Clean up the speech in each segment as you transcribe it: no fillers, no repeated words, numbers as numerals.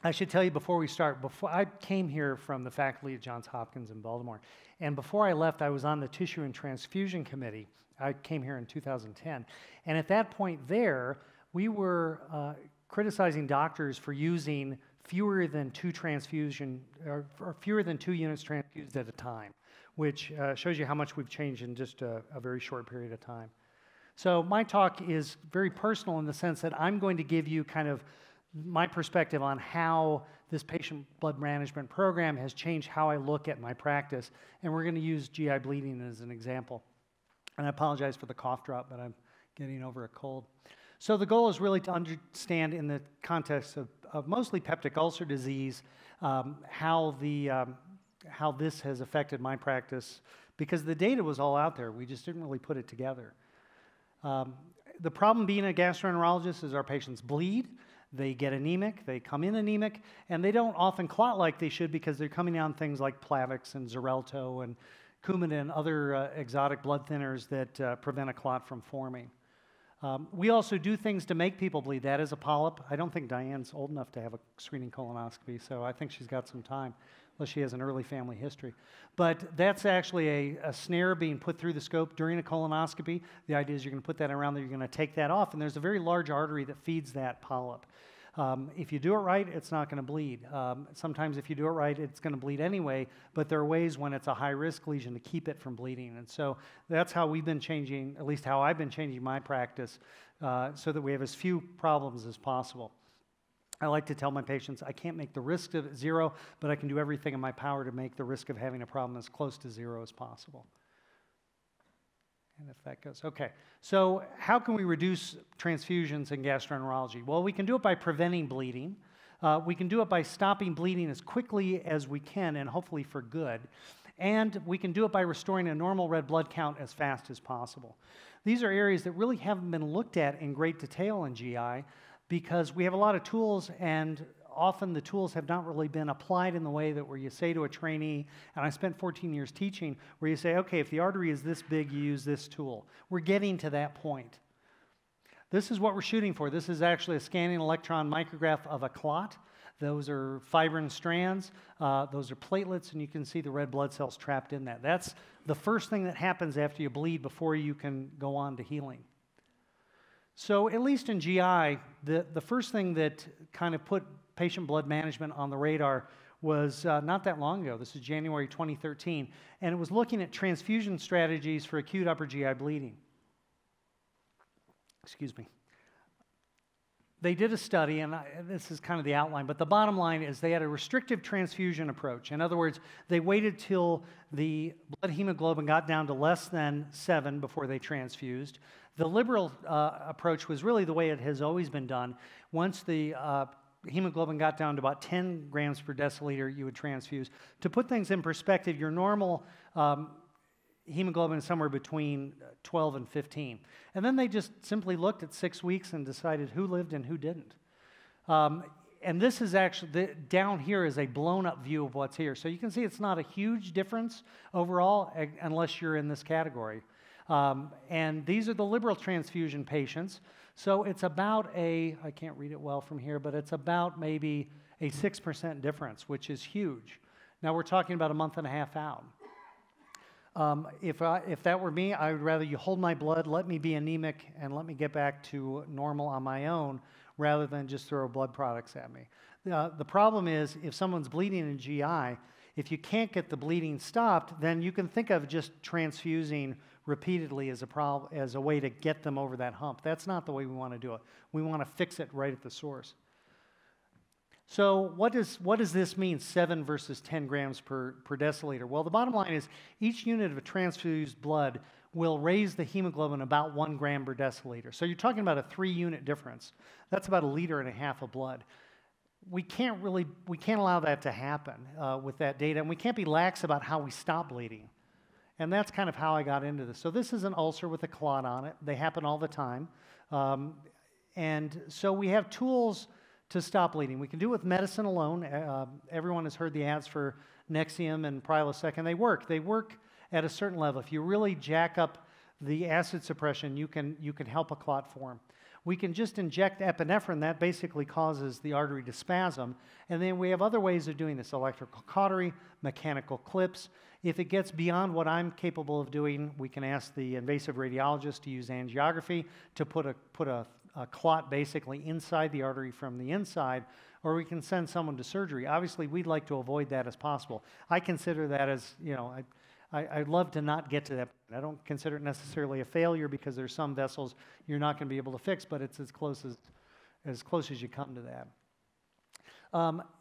I should tell you before we start, before I came here from the faculty at Johns Hopkins in Baltimore, and before I left, I was on the Tissue and Transfusion Committee. I came here in 2010, and at that point there, we were criticizing doctors for using fewer than two units transfused at a time, which shows you how much we've changed in just a very short period of time. So my talk is very personal in the sense that I'm going to give you kind of my perspective on how this patient blood management program has changed how I look at my practice, and we're going to use GI bleeding as an example. And I apologize for the cough drop, but I'm getting over a cold. So the goal is really to understand in the context of mostly peptic ulcer disease how this has affected my practice, because the data was all out there. We just didn't really put it together. The problem being a gastroenterologist is our patients bleed. They get anemic, they come in anemic, and they don't often clot like they should because they're coming on things like Plavix and Xarelto and Coumadin and other exotic blood thinners that prevent a clot from forming. We also do things to make people bleed. That is a polyp. I don't think Diane's old enough to have a screening colonoscopy, so I think she's got some time, unless she has an early family history. But that's actually a snare being put through the scope during a colonoscopy. The idea is you're going to put that around there, you're going to take that off, and there's a very large artery that feeds that polyp. If you do it right, it's not going to bleed. Sometimes if you do it right, it's going to bleed anyway, but there are ways when it's a high-risk lesion to keep it from bleeding. And so that's how we've been changing, at least how I've been changing my practice, so that we have as few problems as possible. I like to tell my patients I can't make the risk of zero, but I can do everything in my power to make the risk of having a problem as close to zero as possible. And if that goes, okay. So how can we reduce transfusions in gastroenterology? Well, we can do it by preventing bleeding. We can do it by stopping bleeding as quickly as we can, and hopefully for good. And we can do it by restoring a normal red blood count as fast as possible. These are areas that really haven't been looked at in great detail in GI because we have a lot of tools, and often the tools have not really been applied in the way that where you say to a trainee, and I spent 14 years teaching, where you say, okay, if the artery is this big, you use this tool. We're getting to that point. This is what we're shooting for. This is actually a scanning electron micrograph of a clot. Those are fibrin strands. Those are platelets, and you can see the red blood cells trapped in that. That's the first thing that happens after you bleed before you can go on to healing. So at least in GI, the first thing that kind of put patient blood management on the radar was not that long ago. This is January 2013, and it was looking at transfusion strategies for acute upper GI bleeding. Excuse me. They did a study, and this is kind of the outline, but the bottom line is they had a restrictive transfusion approach. In other words, they waited till the blood hemoglobin got down to less than 7 before they transfused. The liberal approach was really the way it has always been done. Once the hemoglobin got down to about 10 grams per deciliter, you would transfuse. To put things in perspective, your normal hemoglobin is somewhere between 12 and 15. And then they just simply looked at 6 weeks and decided who lived and who didn't. And this is actually, down here is a blown up view of what's here. So you can see it's not a huge difference overall unless you're in this category. And these are the liberal transfusion patients. So it's about I can't read it well from here, but it's about maybe a 6% difference, which is huge. Now we're talking about a month and a half out. If that were me, I would rather you hold my blood, let me be anemic, and let me get back to normal on my own, rather than just throw blood products at me. The problem is, if someone's bleeding in GI, if you can't get the bleeding stopped, then you can think of just transfusing repeatedly as a way to get them over that hump. That's not the way we want to do it. We want to fix it right at the source. So what does this mean, 7 versus 10 grams per deciliter? Well, the bottom line is each unit of a transfused blood will raise the hemoglobin about 1 gram per deciliter. So you're talking about a 3-unit difference. That's about 1.5 liters of blood. We can't allow that to happen with that data, and we can't be lax about how we stop bleeding. And that's kind of how I got into this. So this is an ulcer with a clot on it. They happen all the time. And so we have tools to stop bleeding. We can do it with medicine alone. Everyone has heard the ads for Nexium and Prilosec, and they work. They work at a certain level. If you really jack up the acid suppression, you can help a clot form. We can just inject epinephrine. That basically causes the artery to spasm. And then we have other ways of doing this: electrical cautery, mechanical clips. If it gets beyond what I'm capable of doing, we can ask the invasive radiologist to use angiography to put a clot basically inside the artery from the inside, or we can send someone to surgery. Obviously, we'd like to avoid that as possible. I consider that as, I'd love to not get to that. I don't consider it necessarily a failure because there's some vessels you're not going to be able to fix, but it's as close as you come to that.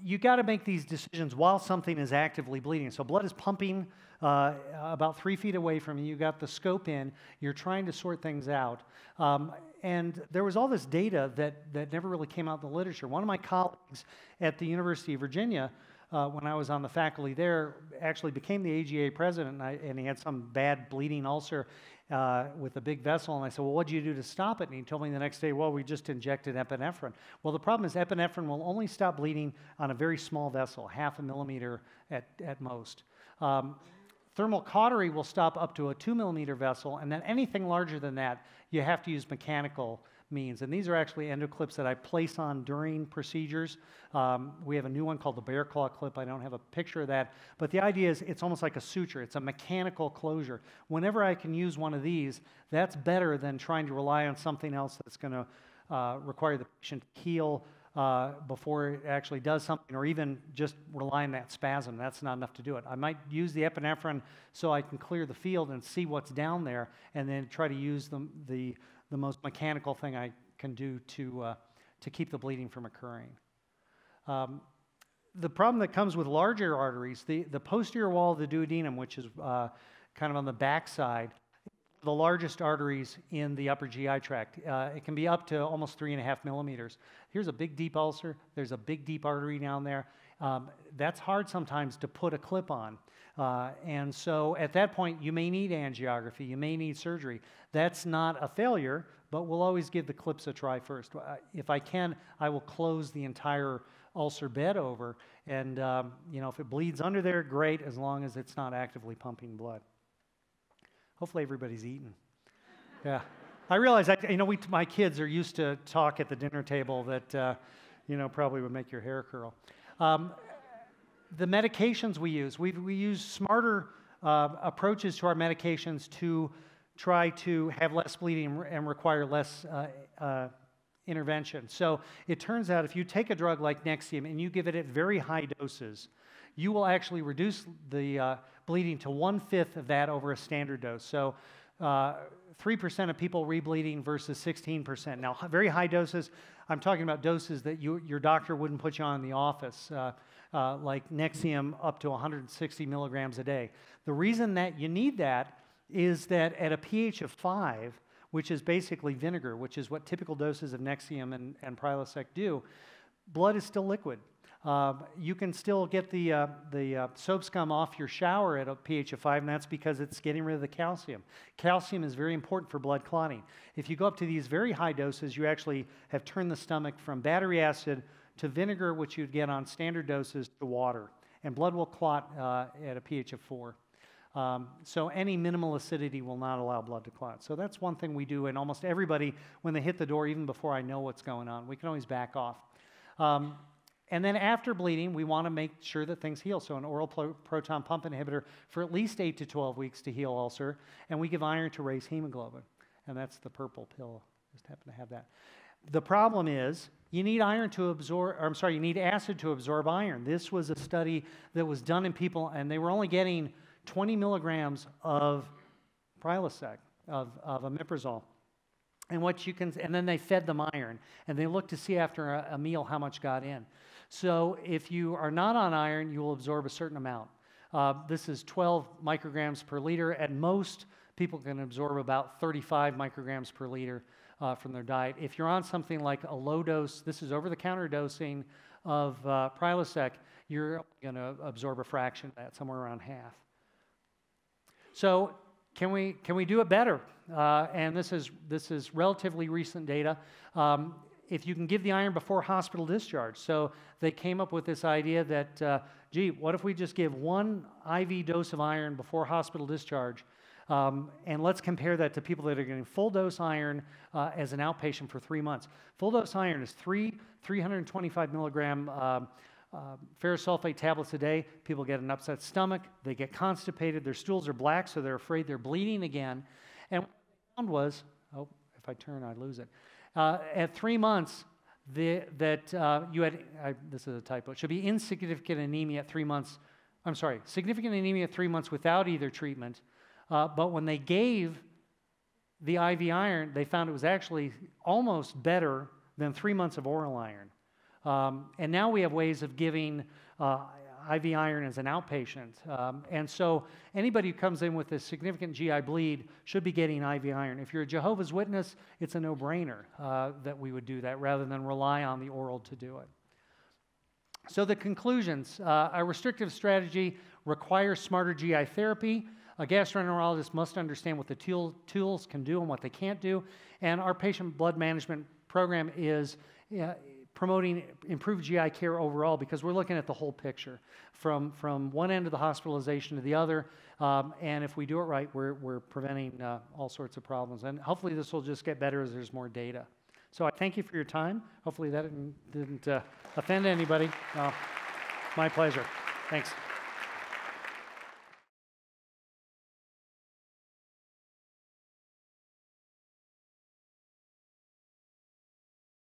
You got to make these decisions while something is actively bleeding. So blood is pumping about 3 feet away from you. You got the scope in. You're trying to sort things out. And there was all this data that never really came out in the literature. One of my colleagues at the University of Virginia, when I was on the faculty there, actually became the AGA president, and he had some bad bleeding ulcer with a big vessel. And I said, well, what did you do to stop it? And he told me the next day, well, we just injected epinephrine. Well, the problem is epinephrine will only stop bleeding on a very small vessel, 0.5 millimeter at most. Thermal cautery will stop up to a 2 millimeter vessel, and then anything larger than that, you have to use mechanical means. And these are actually endoclips that I place on during procedures. We have a new one called the bear claw clip. I don't have a picture of that. But the idea is it's almost like a suture. It's a mechanical closure. Whenever I can use one of these, that's better than trying to rely on something else that's going to require the patient to heal before it actually does something, or even just rely on that spasm. That's not enough to do it. I might use the epinephrine so I can clear the field and see what's down there, and then try to use the most mechanical thing I can do to keep the bleeding from occurring. The problem that comes with larger arteries, the posterior wall of the duodenum, which is kind of on the back side, the largest arteries in the upper GI tract. It can be up to almost 3.5 millimeters. Here's a big deep ulcer. There's a big deep artery down there. That's hard sometimes to put a clip on. And so at that point, you may need angiography. You may need surgery. That's not a failure, but we'll always give the clips a try first. If I can, I will close the entire ulcer bed over. And if it bleeds under there, great, as long as it's not actively pumping blood. Hopefully everybody's eating. Yeah. I realize, my kids are used to talk at the dinner table that, probably would make your hair curl. The medications we use smarter approaches to our medications to try to have less bleeding and require less intervention. So it turns out if you take a drug like Nexium and you give it at very high doses, you will actually reduce the bleeding to 1/5 of that over a standard dose. So 3% of people rebleeding versus 16%. Now, very high doses, I'm talking about doses that your doctor wouldn't put you on in the office, like Nexium up to 160 milligrams a day. The reason that you need that is that at a pH of 5, which is basically vinegar, which is what typical doses of Nexium and Prilosec do, blood is still liquid. You can still get the soap scum off your shower at a pH of 5, and that's because it's getting rid of the calcium. Calcium is very important for blood clotting. If you go up to these very high doses, you actually have turned the stomach from battery acid to vinegar, which you'd get on standard doses, to water. And blood will clot at a pH of 4. So any minimal acidity will not allow blood to clot. So that's one thing we do in almost everybody when they hit the door, even before I know what's going on. We can always back off. And then after bleeding, we want to make sure that things heal. So an oral proton pump inhibitor for at least 8 to 12 weeks to heal ulcer. And we give iron to raise hemoglobin. And that's the purple pill. Just happen to have that. The problem is you need iron to absorb, or I'm sorry, you need acid to absorb iron. This was a study that was done in people, and they were only getting 20 milligrams of Prilosec, of omeprazole. And then they fed them iron, and they looked to see after a meal how much got in. So if you are not on iron, you will absorb a certain amount. This is 12 micrograms per liter. At most, people can absorb about 35 micrograms per liter from their diet. If you're on something like a low dose, this is over-the-counter dosing of Prilosec, you're going to absorb a fraction of that, somewhere around half. So can we do it better? And this is relatively recent data. If you can give the iron before hospital discharge. So they came up with this idea that, gee, what if we just give one IV dose of iron before hospital discharge? And let's compare that to people that are getting full dose iron as an outpatient for 3 months. Full dose iron is 325 milligram ferrous sulfate tablets a day. People get an upset stomach, they get constipated, their stools are black, so they're afraid they're bleeding again. And what they found was, oh, if I turn, I lose it. At 3 months, you had, this is a typo, it should be insignificant anemia at 3 months. I'm sorry, significant anemia at 3 months without either treatment. But when they gave the IV iron, they found it was actually almost better than 3 months of oral iron. And now we have ways of giving IV iron as an outpatient. And so anybody who comes in with a significant GI bleed should be getting IV iron. If you're a Jehovah's Witness, it's a no-brainer that we would do that rather than rely on the oral to do it. So the conclusions, a restrictive strategy requires smarter GI therapy. A gastroenterologist must understand what the tools can do and what they can't do. And our patient blood management program is promoting improved GI care overall because we're looking at the whole picture from one end of the hospitalization to the other. And if we do it right, we're preventing all sorts of problems. And hopefully this will just get better as there's more data. So I thank you for your time. Hopefully that didn't offend anybody. My pleasure. Thanks.